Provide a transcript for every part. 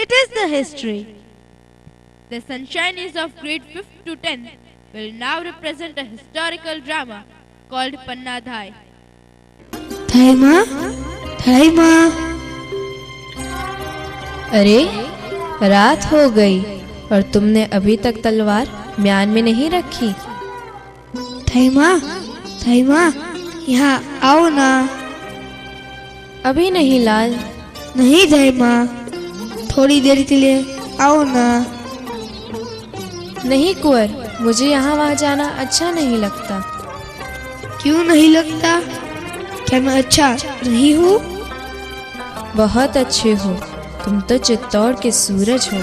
It is the history. The Sunshineys of grade 5th to 10th will now represent a historical drama called Pannadhai. धाइमा, धाइमा। अरे रात हो गई और तुमने अभी तक तलवार म्यान में नहीं रखी। धाइमा, धाइमा, यहाँ आओ ना। अभी नहीं लाल। नहीं धाइमा, थोड़ी देर के लिए आओ ना। नहीं कुंवर, मुझे यहाँ वहाँ जाना अच्छा नहीं लगता। क्यों नहीं लगता? क्या मैं अच्छा नहीं हूँ? बहुत अच्छे हो, तुम तो चित्तौड़ के सूरज हो,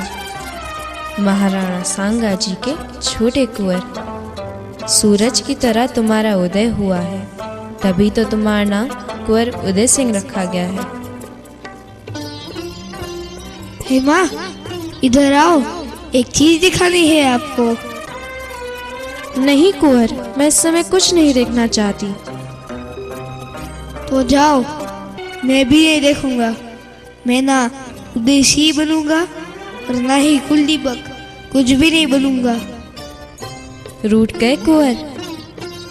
महाराणा सांगा जी के छोटे कुंवर। सूरज की तरह तुम्हारा उदय हुआ है, तभी तो तुम्हारा नाम कुंवर उदय सिंह रखा गया है। हेमा, इधर आओ, एक चीज दिखानी है आपको। नहीं कुंवर, मैं इस समय कुछ नहीं देखना चाहती। तो जाओ, मैं भी नहीं देखूंगा। मैं ना उदेशी बनूंगा और ना ही कुलदीपक, कुछ भी नहीं बनूंगा। रूठ गए कुंवर,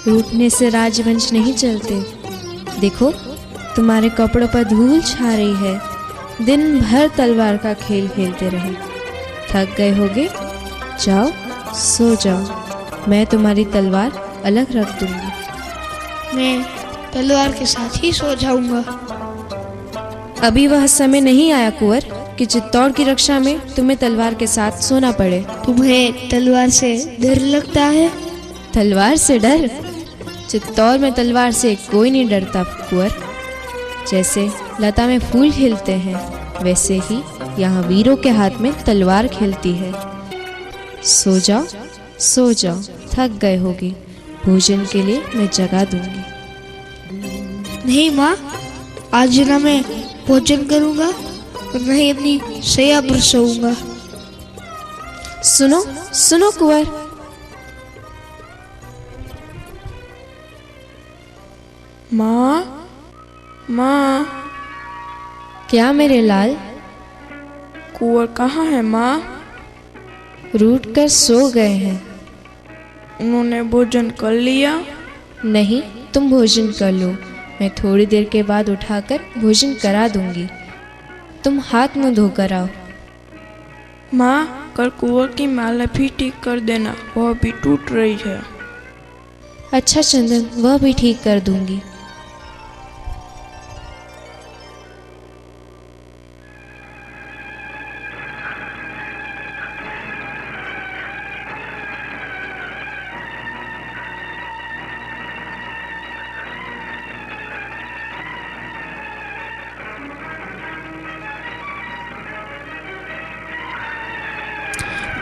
रूठने से राजवंश नहीं चलते। देखो तुम्हारे कपड़ों पर धूल छा रही है, दिन भर तलवार का खेल खेलते रहे, थक गए होगे। जाओ सो जाओ, मैं तुम्हारी तलवार अलग रख दूंगी। मैं तलवार के साथ ही सो जाऊंगा। अभी वह समय नहीं आया कुंवर कि चित्तौड़ की रक्षा में तुम्हें तलवार के साथ सोना पड़े। तुम्हें तलवार से डर लगता है? तलवार से डर? चित्तौड़ में तलवार से कोई नहीं डरता कुंवर। जैसे लता में फूल खिलते हैं, वैसे ही यहाँ वीरों के हाथ में तलवार खिलती है। सो जाओ सो जाओ, थक गए होगे। भोजन के लिए मैं जगा दूंगी। नहीं माँ, आज ना मैं भोजन करूंगा और न ही अपनी शैया पर सोऊंगा। सुनो सुनो कुंवर, माँ, माँ। क्या मेरे लाल? कुंवर कहाँ है माँ? रूठ कर सो गए हैं। उन्होंने भोजन कर लिया? नहीं, तुम भोजन कर लो, मैं थोड़ी देर के बाद उठाकर भोजन करा दूंगी। तुम हाथ मुंह धोकर आओ। माँ, कल कुंवर की माला भी ठीक कर देना, वह भी टूट रही है। अच्छा चंदन, वह भी ठीक कर दूंगी।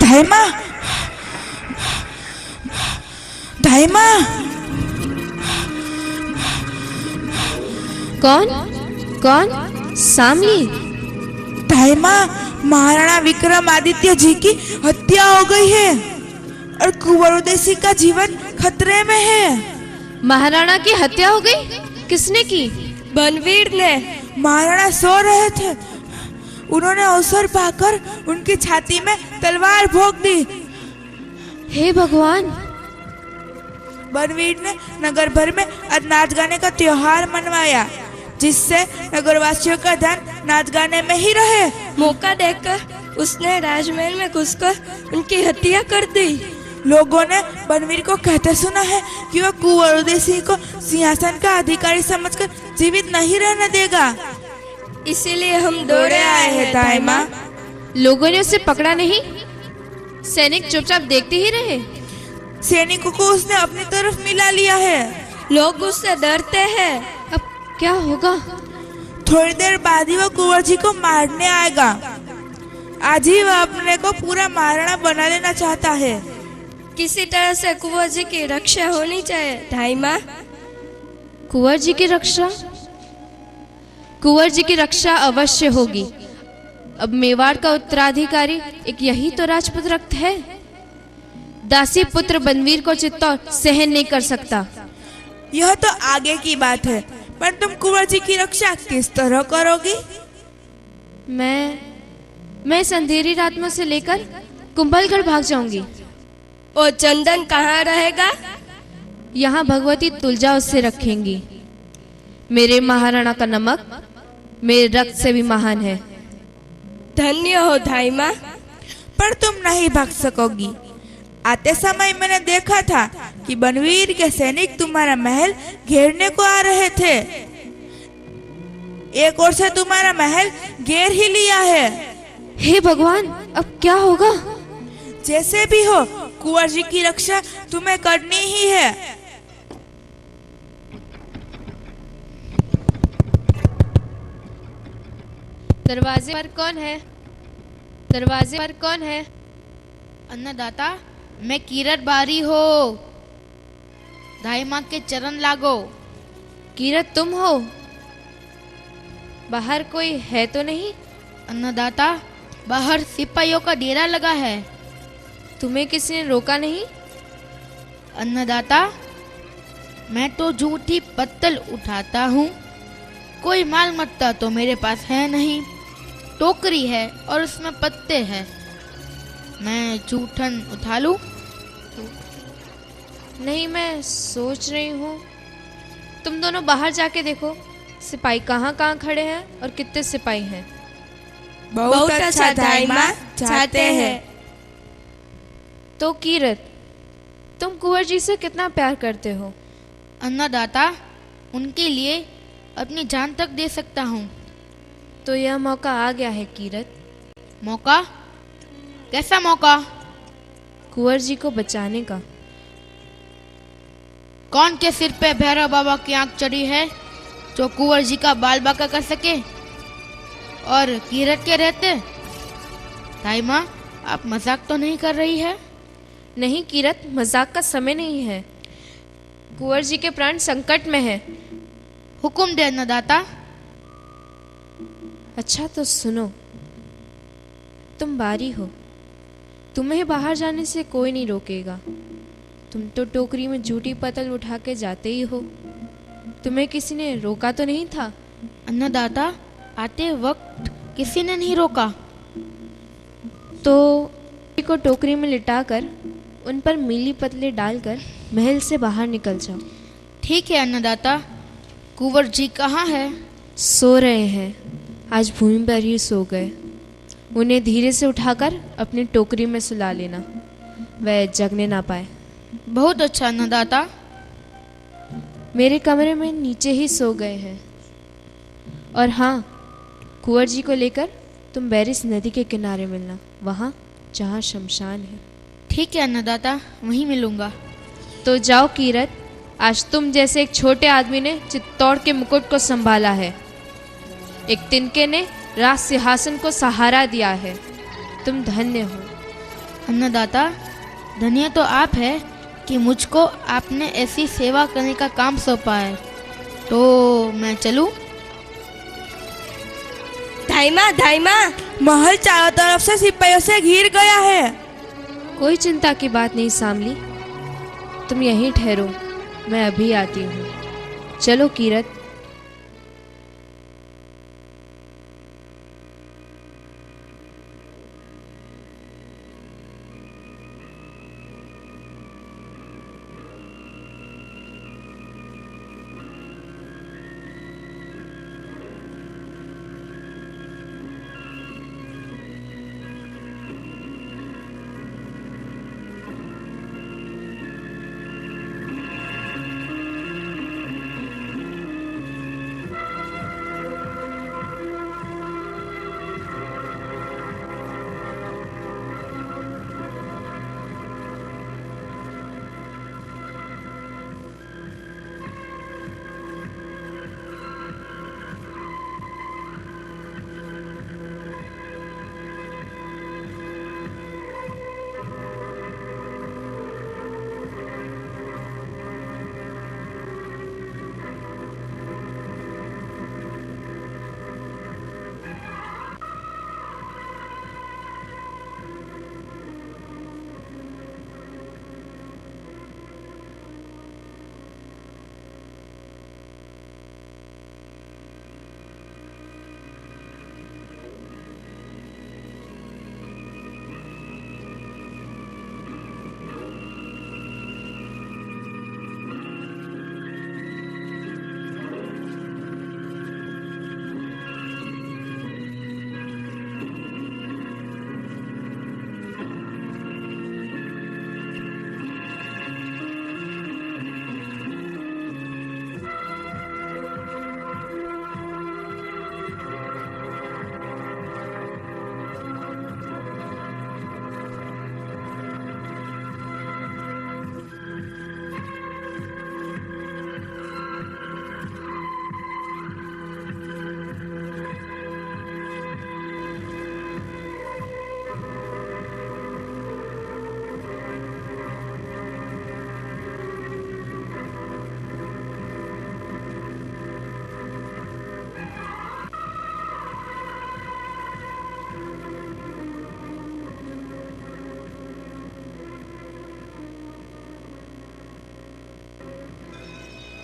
धाइमा, धाइमा। कौन कौन? सामली? धाइमा, महाराणा विक्रमादित्य जी की हत्या हो गई है और कुंवर उदय सिंह का जीवन खतरे में है। महाराणा की हत्या हो गई? किसने की? बनवीर ने। महाराणा सो रहे थे, उन्होंने अवसर पाकर उनकी छाती में तलवार भोंक दी। हे भगवान! बनवीर ने नगर भर में आज नाच गाने का त्योहार मनवाया, जिससे नगरवासियों का ध्यान नाच गाने में ही रहे। मौका देखकर उसने राजमहल में घुसकर उनकी हत्या कर दी। लोगों ने बनवीर को कहते सुना है कि वह कुंवर उदय सिंह को सिंहासन का अधिकारी समझकर जीवित नहीं रहने देगा। इसीलिए हम दौड़े आए हैं धाइमा। लोगों ने उसे पकड़ा नहीं? सैनिक चुपचाप देखते ही रहे? सैनिकों को उसने अपनी तरफ मिला लिया है। लोग उससे डरते हैं। अब क्या होगा? थोड़ी देर बाद ही वह कुंवर जी को मारने आएगा। आज ही वह अपने को पूरा महाराणा बना लेना चाहता है। किसी तरह से कुंवर जी की रक्षा होनी चाहिए धाइमा। कुंवर जी की रक्षा? कुंवर जी की रक्षा अवश्य होगी। अब मेवाड़ का उत्तराधिकारी एक यही तो राजपूत रक्त है। दासी पुत्र बनवीर को चित्तौड़ सहन नहीं कर सकता। यह तो आगे की बात है, पर तुम कुंवर जी की रक्षा किस तरह करोगी? मैं इस अंधेरी रात में उसे लेकर कुंभलगढ़ भाग जाऊंगी। और चंदन कहाँ रहेगा? यहाँ भगवती तुलजा उससे रखेंगी। मेरे महाराणा का नमक मेरे रक्त से भी महान है। धन्य हो धाई माँ। पर तुम नहीं भाग सकोगी। आते समय मैंने देखा था कि बनवीर के सैनिक तुम्हारा महल घेरने को आ रहे थे। एक ओर से तुम्हारा महल घेर ही लिया है। हे भगवान, अब क्या होगा? जैसे भी हो, कुंवर जी की रक्षा तुम्हें करनी ही है। दरवाजे पर कौन है? दरवाजे पर कौन है? अन्नदाता, मैं कीरत बारी हो। धाई माँ के चरण लागो। कीरत तुम हो? बाहर कोई है तो नहीं? अन्नदाता, बाहर सिपाहियों का डेरा लगा है। तुम्हें किसी ने रोका नहीं? अन्नदाता, मैं तो झूठी पत्तल उठाता हूँ। कोई माल मत्ता तो मेरे पास है नहीं। टोकरी है और उसमें पत्ते हैं। मैं जूठन उठा लूं? नहीं, मैं सोच रही हूँ तुम दोनों बाहर जाके देखो सिपाही कहाँ कहाँ खड़े हैं और कितने सिपाही हैं। बहुत अच्छा धाई माँ, चाहते हैं। तो कीरत, तुम कुंवर जी से कितना प्यार करते हो? अन्नदाता, उनके लिए अपनी जान तक दे सकता हूँ। तो यह मौका आ गया है कीरत। मौका? कैसा मौका? कुंवर जी को बचाने का। कौन के सिर पे भैरव बाबा की आंख चढ़ी है जो कुंवर जी का बाल बांका कर सके? और कीरत के रहते? ताई माँ, आप मजाक तो नहीं कर रही है? नहीं कीरत, मजाक का समय नहीं है। कुंवर जी के प्राण संकट में है। हुक्म दे अन्नदाता। अच्छा तो सुनो, तुम बारी हो, तुम्हें बाहर जाने से कोई नहीं रोकेगा। तुम तो टोकरी में झूठी पतल उठा के जाते ही हो। तुम्हें किसी ने रोका तो नहीं था? अन्नदाता, आते वक्त किसी ने नहीं रोका। तो को टोकरी में लिटाकर उन पर मीली पतले डालकर महल से बाहर निकल जाओ। ठीक है अन्नदाता। कुंवर जी कहाँ है? सो रहे हैं। आज भूमि पर ही सो गए। उन्हें धीरे से उठाकर अपनी टोकरी में सुला लेना, वह जगने ना पाए। बहुत अच्छा अन्नदाता। मेरे कमरे में नीचे ही सो गए हैं। और हाँ, कुंवर जी को लेकर तुम बैरिस नदी के किनारे मिलना, वहाँ जहाँ शमशान है। ठीक है अन्नदाता, वहीं मिलूंगा। तो जाओ कीरत, आज तुम जैसे एक छोटे आदमी ने चित्तौड़ के मुकुट को संभाला है। एक तिनके ने राज सिंहासन को सहारा दिया है। तुम धन्य हो। अन्नदाता, धन्य तो आप है कि मुझको आपने ऐसी सेवा करने का काम सौंपा है। तो मैं चलूं? धाई माँ, महल चारों तरफ से सिपाहियों से घिर गया है। कोई चिंता की बात नहीं सामली, तुम यहीं ठहरो, मैं अभी आती हूँ। चलो कीरत।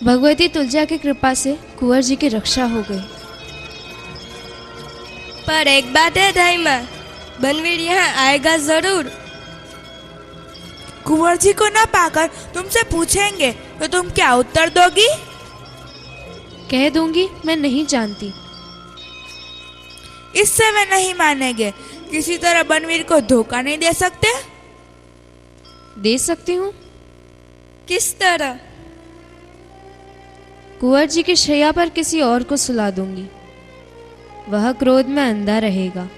भगवती तुलजा की कृपा से कुंवर जी की रक्षा हो गई। पर एक बात है दाई माँ, बनवीर यहाँ आएगा जरूर। कुंवर जी को ना पाकर तुमसे पूछेंगे तो तुम क्या उत्तर दोगी? कह दूंगी मैं नहीं जानती। इससे वे नहीं मानेंगे। किसी तरह बनवीर को धोखा नहीं दे सकते? दे सकती हूँ। किस तरह? कुंवर जी की शैया पर किसी और को सुला दूंगी। वह क्रोध में अंधा रहेगा,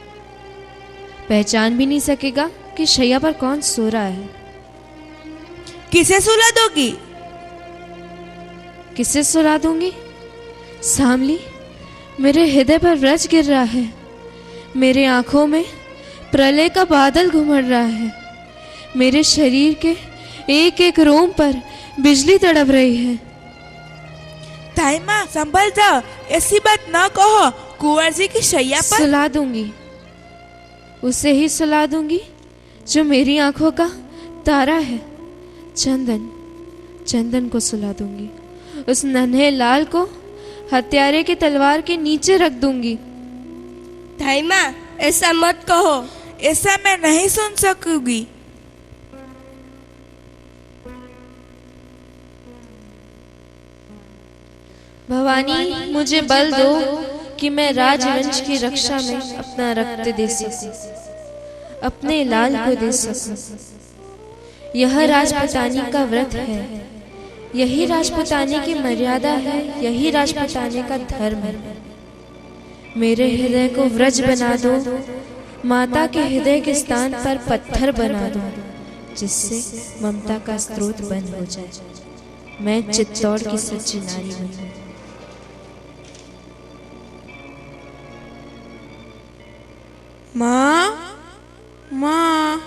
पहचान भी नहीं सकेगा कि शैया पर कौन सो रहा है। किसे सुला दोगी? किसे सुला दूंगी? सामली, मेरे हृदय पर व्रज गिर रहा है। मेरे आंखों में प्रलय का बादल घुमड़ रहा है। मेरे शरीर के एक एक रोम पर बिजली तड़प रही है। दाई माँ संभल जाओ, ऐसी बात न कहो। कुंवर जी की शैया पर सुला दूंगी, उसे ही सुला दूंगी जो मेरी आंखों का तारा है। चंदन, चंदन को सुला दूंगी। उस नन्हे लाल को हत्यारे की तलवार के नीचे रख दूंगी। दाई माँ ऐसा मत कहो। ऐसा मैं नहीं सुन सकूंगी। भवानी, मुझे बल दो कि मैं राजवंश की रक्षा में अपना रक्त दे सकूं, अपने लाल को दे सकूं। यह राजपुतानी का व्रत है, यही राजपुतानी की मर्यादा है, यही राजपुतानी का धर्म है। मेरे हृदय को व्रज बना दो, माता के हृदय के स्थान पर पत्थर बना दो, जिससे ममता का स्रोत बंद हो जाए। मैं चित्तौड़ की सच्ची नारी बनूं। माँ, माँ,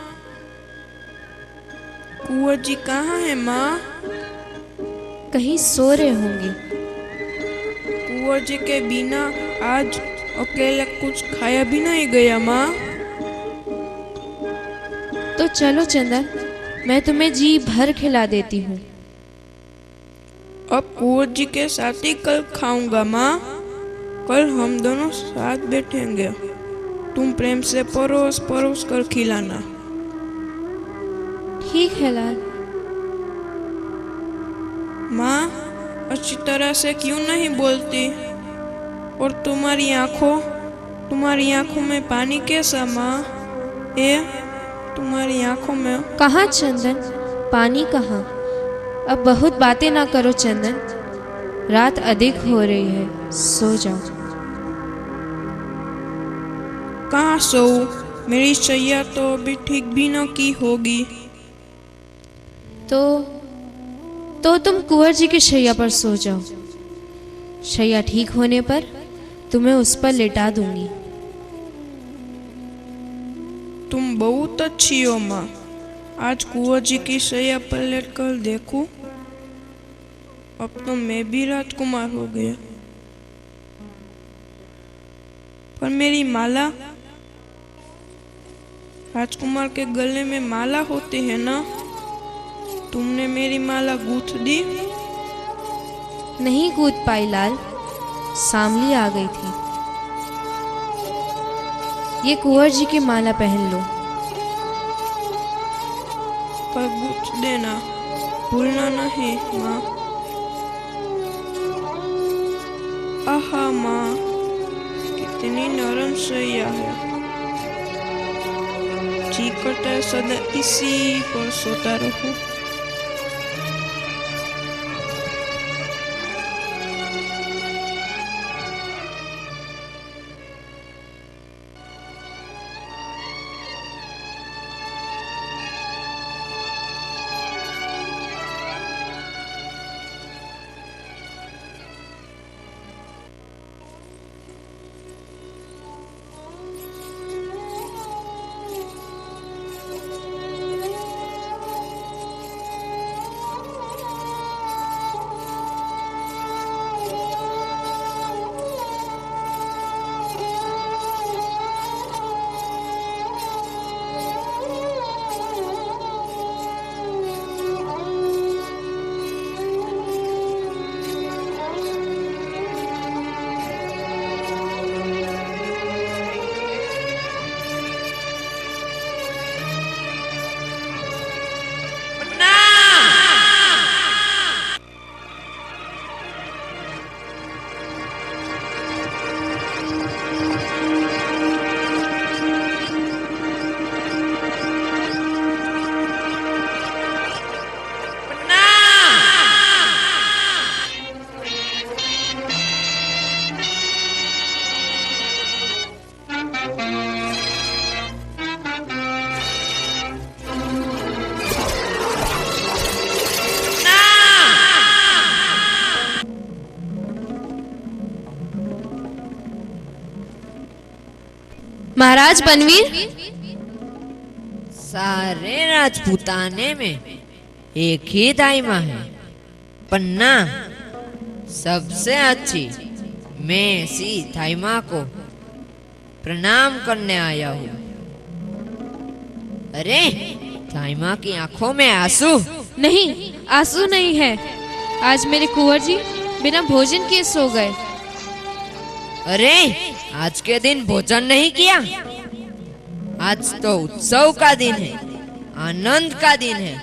कुंवर जी कहाँ है माँ? कहीं सो रहे होंगे। कुंवर जी के बिना आज अकेले कुछ खाया भी नहीं गया माँ। तो चलो चंदन, मैं तुम्हें जी भर खिला देती हूँ। अब कुंवर जी के साथ ही कल खाऊंगा माँ। कल हम दोनों साथ बैठेंगे। तुम प्रेम से परोस परोस कर खिलाना। ठीक है लाल। माँ अच्छी तरह से क्यों नहीं बोलती? और तुम्हारी आंखों में पानी कैसा माँ? तुम्हारी आंखों में कहाँ चंदन, पानी कहाँ? अब बहुत बातें ना करो चंदन, रात अधिक हो रही है, सो जाओ। कहाँ सोऊं? मेरी शैया तो अभी ठीक भी न की होगी। तो तुम कुंवर जी की शैया पर सो जाओ। शैया ठीक होने पर तुम्हें उस पर लेटा दूंगी। तुम बहुत अच्छी हो माँ। आज कुंवर जी की शैया पर लेट कर देखूं। अब तो मैं भी राजकुमार हो गया। पर मेरी माला, राजकुमार के गले में माला होती है ना? तुमने मेरी माला गूंथ दी? नहीं कूद पाई लाल, सामली आ गई थी। ये कुंवर जी की माला पहन लो। पर गूंथ देना, भूलना नहीं माँ। आहा माँ, कितनी नरम शैया है। जी करता है सदा इसी पर सोता रहूं। महाराज बनवीर, सारे राजपूताने में एक ही दाई माँ है, पन्ना सबसे अच्छी। मैं इसी दाई माँ को प्रणाम करने आया हूँ। अरे दाई माँ की आंखों में आंसू? नहीं, आंसू नहीं है। आज मेरे कुंवर जी बिना भोजन किए सो गए। अरे आज के दिन भोजन नहीं किया? आज तो उत्सव का दिन है, आनंद का दिन है।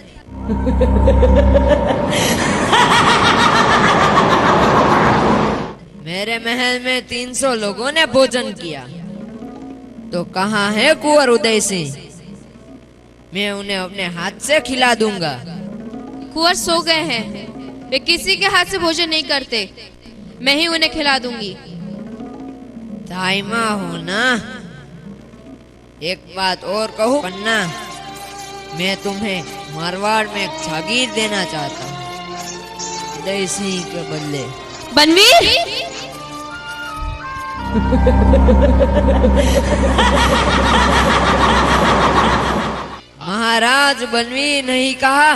मेरे महल में 300 लोगों ने भोजन किया, तो कहाँ है कुंवर उदय सिंह? मैं उन्हें अपने हाथ से खिला दूंगा। कुंवर सो गए हैं, वे किसी के हाथ से भोजन नहीं करते। मैं ही उन्हें खिला दूंगी। दाई माँ हो ना? एक बात और कहूँ पन्ना, मैं तुम्हें मारवाड़ में एक जागीर देना चाहता हूँ, उदय सिंह के बदले। बनवीर, महाराज बनवीर नहीं कहा?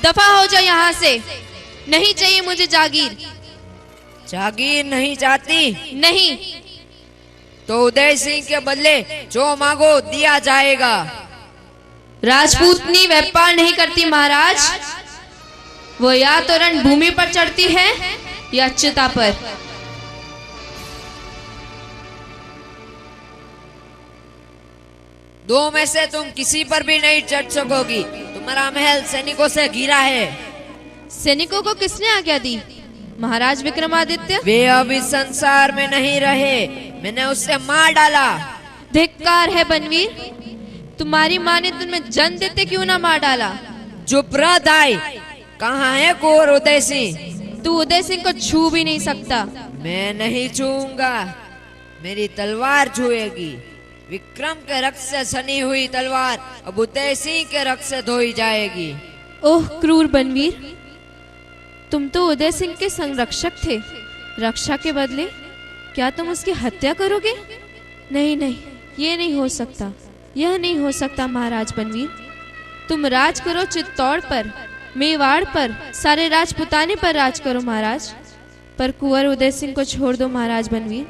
दफा हो जाओ यहाँ से। नहीं चाहिए मुझे जागीर। जागीर नहीं चाहती? नहीं। तो उदय सिंह के बदले जो मांगो दिया जाएगा। राजपूतनी व्यापार नहीं करती महाराज, वो या तो रणभूमि पर चढ़ती है या चिता पर। दो में से तुम किसी पर भी नहीं चढ़ सकोगी। तुम्हारा महल सैनिकों से घिरा है। सैनिकों को किसने आज्ञा दी? महाराज विक्रमादित्य। वे अब इस संसार में नहीं रहे, मैंने उससे मार डाला। धिक्कार है बनवीर, तुम्हारी माँ ने तुम्हें जन्म देते क्यों ना मार डाला? चुप रह दाई। कहाँ है कुंवर उदय सिंह? तू उदय सिंह को छू भी नहीं सकता। मैं नहीं छूऊंगा, मेरी तलवार छुएगी। विक्रम के रक्त से सनी हुई तलवार अब उदय सिंह के रक्त से धोई जाएगी। ओह क्रूर बनवीर, तुम तो उदय सिंह के संरक्षक थे। रक्षा के बदले क्या तुम उसकी हत्या करोगे? नहीं नहीं, ये नहीं हो सकता, यह नहीं हो सकता महाराज बनवीर। तुम राज करो चित्तौड़ पर, मेवाड़ पर, सारे राजपुताने पर राज करो महाराज, पर कुंवर उदय सिंह को छोड़ दो महाराज बनवीर।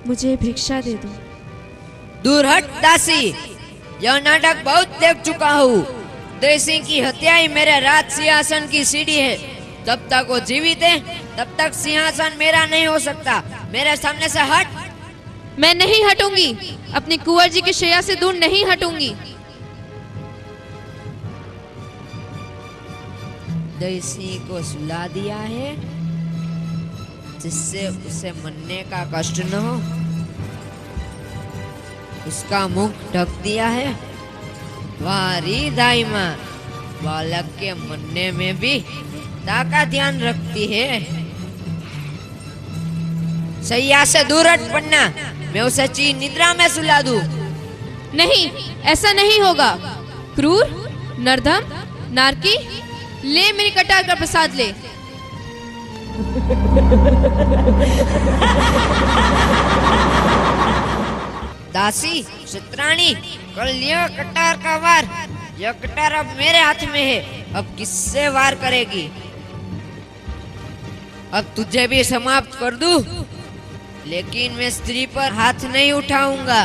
मुझे भिक्षा दे दो। दूर हट दासी, यह नाटक बहुत देख चुका हूँ। उदय सिंह की हत्या ही मेरे राज सिंहासन की सीढ़ी है। जब तक वो जीवित है तब तक सिंहासन मेरा नहीं हो सकता। मेरे सामने से हट। मैं नहीं हटूंगी, अपनी कुंवर जी की शैया से दूर नहीं हटूंगी। उदय सिंह को सुला दिया है जिससे उसे मरने का कष्ट न हो। उसका मुख ढक दिया है। वारी दाई माँ बालक के मरने में भी पिता का ध्यान रखती है। सैया से दूर हट पन्ना, मैं उसे चीन निद्रा में सुला दूं। नहीं, ऐसा नहीं होगा। क्रूर, नरधम, नारकी, ले मेरी कटार का प्रसाद ले। दासी, शत्राणी, कल यह कटार का वार, यह कटार अब मेरे हाथ में है। अब किससे वार करेगी? अब तुझे भी समाप्त कर दूं, लेकिन मैं स्त्री पर हाथ नहीं उठाऊंगा।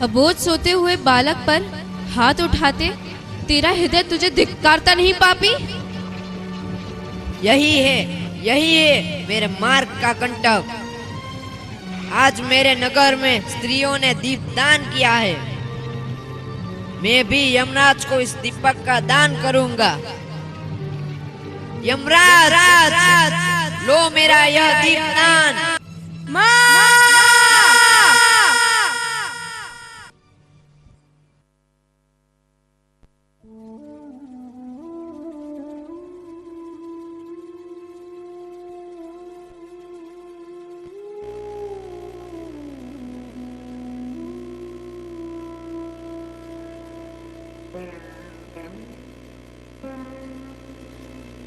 अबोध सोते हुए बालक पर हाथ उठाते तेरा हृदय तुझे धिक्कारता नहीं पापी? यही है मेरे मार्ग का कंटक। आज मेरे नगर में स्त्रियों ने दीपदान किया है। मैं भी यमराज को इस दीपक का दान करूंगा। यमराज, लो मेरा यह दीपदान।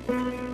Thank you.